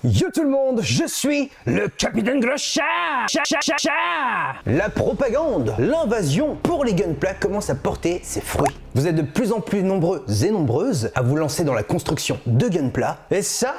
Yo tout le monde, je suis le Capitaine Groscha. La propagande, l'invasion pour les gunpla commence à porter ses fruits. Vous êtes de plus en plus nombreux et nombreuses à vous lancer dans la construction de gunpla. Et ça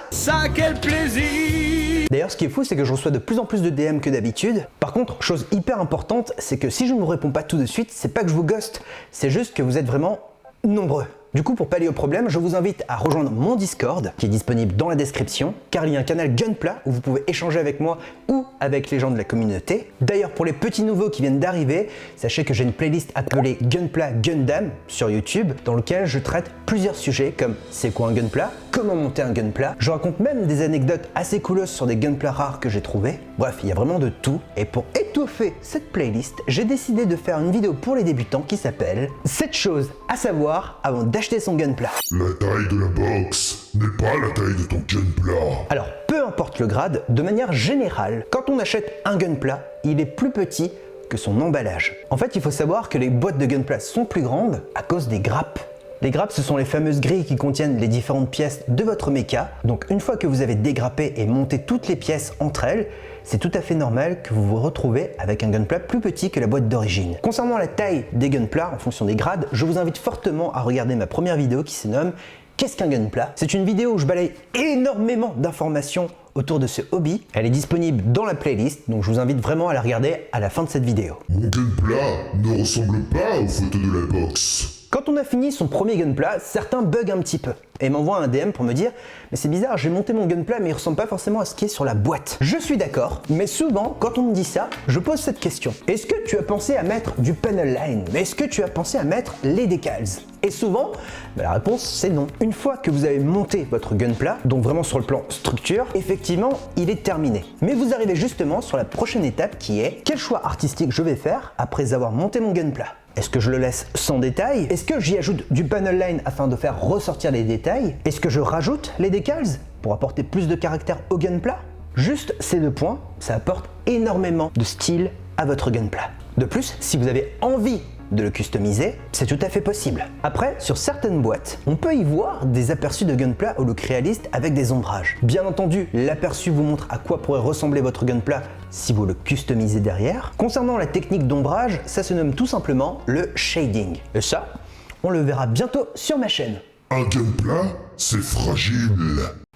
quel plaisir! D'ailleurs, ce qui est fou, c'est que je reçois de plus en plus de DM que d'habitude. Par contre, chose hyper importante, c'est que si je ne vous réponds pas tout de suite, c'est pas que je vous ghost, c'est juste que vous êtes vraiment nombreux. Du coup, pour pallier au problème, je vous invite à rejoindre mon Discord, qui est disponible dans la description, car il y a un canal Gunpla où vous pouvez échanger avec moi ou avec les gens de la communauté. D'ailleurs, pour les petits nouveaux qui viennent d'arriver, sachez que j'ai une playlist appelée Gunpla Gundam sur YouTube, dans lequel je traite plusieurs sujets comme c'est quoi un Gunpla, comment monter un Gunpla. Je raconte même des anecdotes assez cooleuses sur des Gunpla rares que j'ai trouvés. Bref, il y a vraiment de tout. Et pour étoffer cette playlist, j'ai décidé de faire une vidéo pour les débutants qui s'appelle 7 choses à savoir avant d'acheter son Gunpla. La taille de la box n'est pas la taille de ton Gunpla. Alors, peu importe le grade, de manière générale, quand on achète un Gunpla, il est plus petit que son emballage. En fait, il faut savoir que les boîtes de Gunpla sont plus grandes à cause des grappes. Les grappes, ce sont les fameuses grilles qui contiennent les différentes pièces de votre mecha. Donc une fois que vous avez dégrappé et monté toutes les pièces entre elles, c'est tout à fait normal que vous vous retrouvez avec un Gunpla plus petit que la boîte d'origine. Concernant la taille des Gunpla en fonction des grades, je vous invite fortement à regarder ma première vidéo qui se nomme Qu'est-ce qu'un Gunpla? C'est une vidéo où je balaye énormément d'informations autour de ce hobby. Elle est disponible dans la playlist, donc je vous invite vraiment à la regarder à la fin de cette vidéo. Mon Gunpla ne ressemble pas aux photos de la box. Quand on a fini son premier Gunpla, certains bug un petit peu et m'envoient un DM pour me dire « Mais c'est bizarre, j'ai monté mon Gunpla mais il ressemble pas forcément à ce qui est sur la boîte. » Je suis d'accord, mais souvent, quand on me dit ça, je pose cette question. Est-ce que tu as pensé à mettre du panel line? Mais est-ce que tu as pensé à mettre les decals? Et souvent, la réponse c'est non. Une fois que vous avez monté votre Gunpla, donc vraiment sur le plan structure, effectivement, il est terminé. Mais vous arrivez justement sur la prochaine étape qui est quel choix artistique je vais faire après avoir monté mon Gunpla? Est-ce que je le laisse sans détail? Est-ce que j'y ajoute du panel line afin de faire ressortir les détails? Est-ce que je rajoute les decals pour apporter plus de caractère au Gunpla? Juste ces deux points, ça apporte énormément de style à votre Gunpla. De plus, si vous avez envie de le customiser, c'est tout à fait possible. Après, sur certaines boîtes, on peut y voir des aperçus de Gunpla au look réaliste avec des ombrages. Bien entendu, l'aperçu vous montre à quoi pourrait ressembler votre Gunpla si vous le customisez derrière. Concernant la technique d'ombrage, ça se nomme tout simplement le shading. Et ça, on le verra bientôt sur ma chaîne. Un Gunpla, c'est fragile.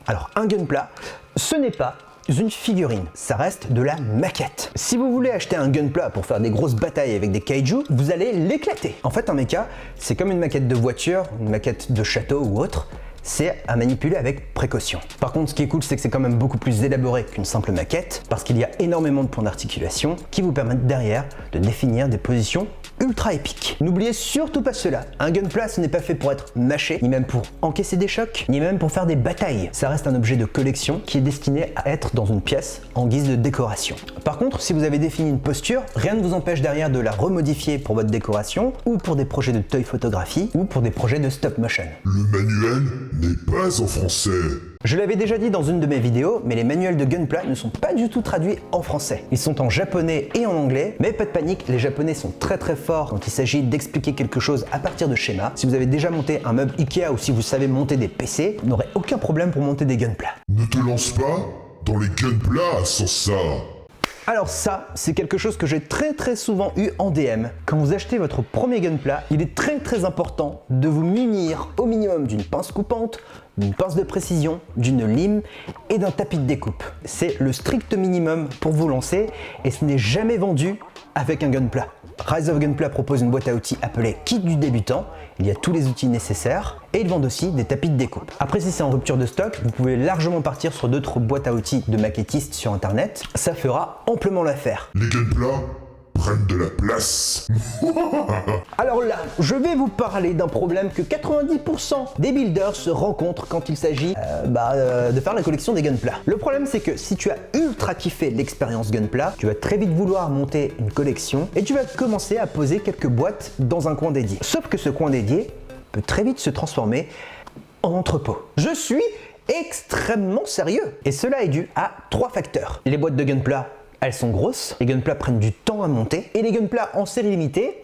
Alors, un Gunpla, ce n'est pas une figurine, ça reste de la maquette. Si vous voulez acheter un Gunpla pour faire des grosses batailles avec des kaiju, vous allez l'éclater. En fait, un mecha, c'est comme une maquette de voiture, une maquette de château ou autre, c'est à manipuler avec précaution. Par contre, ce qui est cool, c'est que c'est quand même beaucoup plus élaboré qu'une simple maquette, parce qu'il y a énormément de points d'articulation qui vous permettent derrière de définir des positions ultra épiques. N'oubliez surtout pas cela, un Gunpla ce n'est pas fait pour être mâché, ni même pour encaisser des chocs, ni même pour faire des batailles. Ça reste un objet de collection qui est destiné à être dans une pièce en guise de décoration. Par contre, si vous avez défini une posture, rien ne vous empêche derrière de la remodifier pour votre décoration, ou pour des projets de toy photographie, ou pour des projets de stop motion. Le manuel n'est pas en français. Je l'avais déjà dit dans une de mes vidéos, mais les manuels de Gunpla ne sont pas du tout traduits en français. Ils sont en japonais et en anglais, mais pas de panique, les japonais sont très forts quand il s'agit d'expliquer quelque chose à partir de schémas. Si vous avez déjà monté un meuble Ikea ou si vous savez monter des PC, vous n'aurez aucun problème pour monter des Gunpla. Ne te lance pas dans les Gunpla sans ça. Alors ça, c'est quelque chose que j'ai très souvent eu en DM. Quand vous achetez votre premier Gunpla, il est très important de vous munir au minimum d'une pince coupante, d'une pince de précision, d'une lime et d'un tapis de découpe. C'est le strict minimum pour vous lancer et ce n'est jamais vendu avec un Gunpla. Rise of Gunpla propose une boîte à outils appelée Kit du débutant. Il y a tous les outils nécessaires et ils vendent aussi des tapis de découpe. Après, si c'est en rupture de stock, vous pouvez largement partir sur d'autres boîtes à outils de maquettistes sur internet. Ça fera amplement l'affaire. Les Gunpla prennent de la place. Alors là, je vais vous parler d'un problème que 90% des builders se rencontrent quand il s'agit de faire la collection des Gunpla. Le problème, c'est que si tu as ultra kiffé l'expérience Gunpla, tu vas très vite vouloir monter une collection et tu vas commencer à poser quelques boîtes dans un coin dédié. Sauf que ce coin dédié peut très vite se transformer en entrepôt. Je suis extrêmement sérieux et cela est dû à 3 facteurs. Les boîtes de Gunpla, elles sont grosses, les Gunpla prennent du temps à monter et les Gunpla en série limitée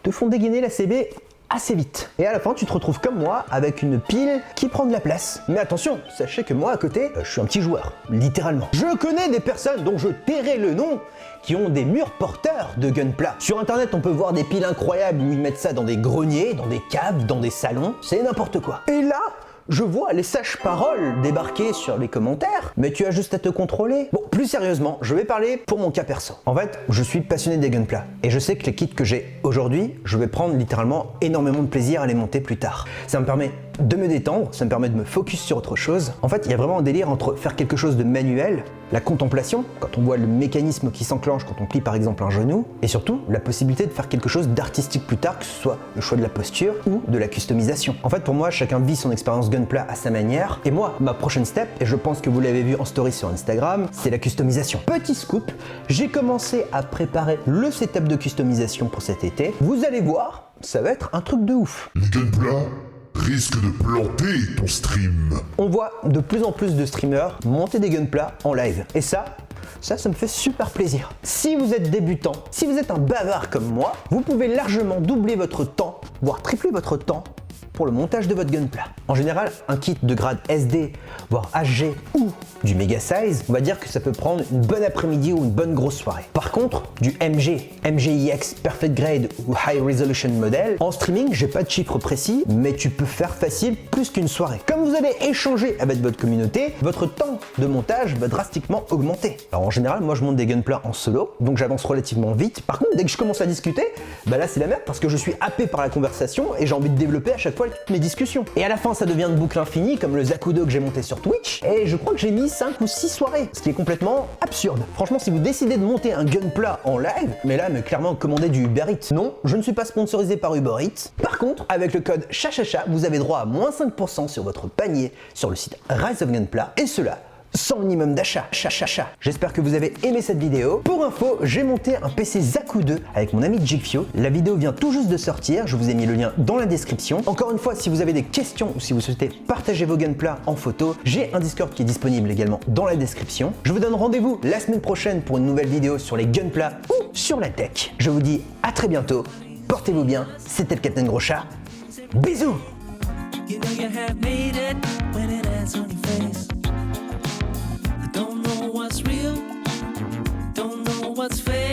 te font dégainer la CB assez vite. Et à la fin, tu te retrouves comme moi avec une pile qui prend de la place. Mais attention, sachez que moi à côté, je suis un petit joueur, littéralement. Je connais des personnes dont je tairai le nom qui ont des murs porteurs de Gunpla. Sur internet, on peut voir des piles incroyables où ils mettent ça dans des greniers, dans des caves, dans des salons, c'est n'importe quoi. Et là, je vois les sages-paroles débarquer sur les commentaires, mais tu as juste à te contrôler. Bon, plus sérieusement, je vais parler pour mon cas perso. En fait, je suis passionné des Gunpla, et je sais que les kits que j'ai aujourd'hui, je vais prendre littéralement énormément de plaisir à les monter plus tard. Ça me permet de me détendre, ça me permet de me focus sur autre chose. En fait, il y a vraiment un délire entre faire quelque chose de manuel, la contemplation, quand on voit le mécanisme qui s'enclenche quand on plie par exemple un genou, et surtout la possibilité de faire quelque chose d'artistique plus tard, que ce soit le choix de la posture ou de la customisation. En fait, pour moi, chacun vit son expérience Gunpla à sa manière, et moi, ma prochaine step, et je pense que vous l'avez vu en story sur Instagram, c'est la customisation. Petit scoop, j'ai commencé à préparer le setup de customisation pour cet été. Vous allez voir, ça va être un truc de ouf. Les Gunpla risquent de planter ton stream. On voit de plus en plus de streamers monter des Gunpla en live. Et ça me fait super plaisir. Si vous êtes débutant, si vous êtes un bavard comme moi, vous pouvez largement doubler votre temps, voire tripler votre temps pour le montage de votre Gunpla. En général, un kit de grade SD, voire HG ou du méga size, on va dire que ça peut prendre une bonne après-midi ou une bonne grosse soirée. Par contre, du MG, MGIX Perfect Grade ou High Resolution Model, en streaming, j'ai pas de chiffre précis, mais tu peux faire facile plus qu'une soirée. Comme vous allez échanger avec votre communauté, votre temps de montage va drastiquement augmenter. Alors en général, moi je monte des Gunpla en solo, donc j'avance relativement vite. Par contre, dès que je commence à discuter, bah là c'est la merde parce que je suis happé par la conversation et j'ai envie de développer à chaque fois toutes mes discussions. Et à la fin, ça devient une boucle infinie comme le Zakudo que j'ai monté sur Twitch, et je crois que j'ai mis 5 ou 6 soirées, ce qui est complètement absurde. Franchement, si vous décidez de monter un Gunpla en live, mais là, clairement commandez du Uber Eats. Non, je ne suis pas sponsorisé par Uber Eats. Par contre, avec le code CHACHACHA, vous avez droit à moins 5% sur votre panier sur le site Rise of Gunpla, et cela sans minimum d'achat. J'espère que vous avez aimé cette vidéo. Pour info, j'ai monté un PC Zaku 2 avec mon ami Jigfio. La vidéo vient tout juste de sortir, je vous ai mis le lien dans la description. Encore une fois, si vous avez des questions ou si vous souhaitez partager vos Gunpla en photo, j'ai un Discord qui est disponible également dans la description. Je vous donne rendez-vous la semaine prochaine pour une nouvelle vidéo sur les Gunpla ou sur la tech. Je vous dis à très bientôt, portez-vous bien, c'était le Captain Gros Chat. Bisous. You know you have made it when it ends on your face. I don't know what's real, don't know what's fake.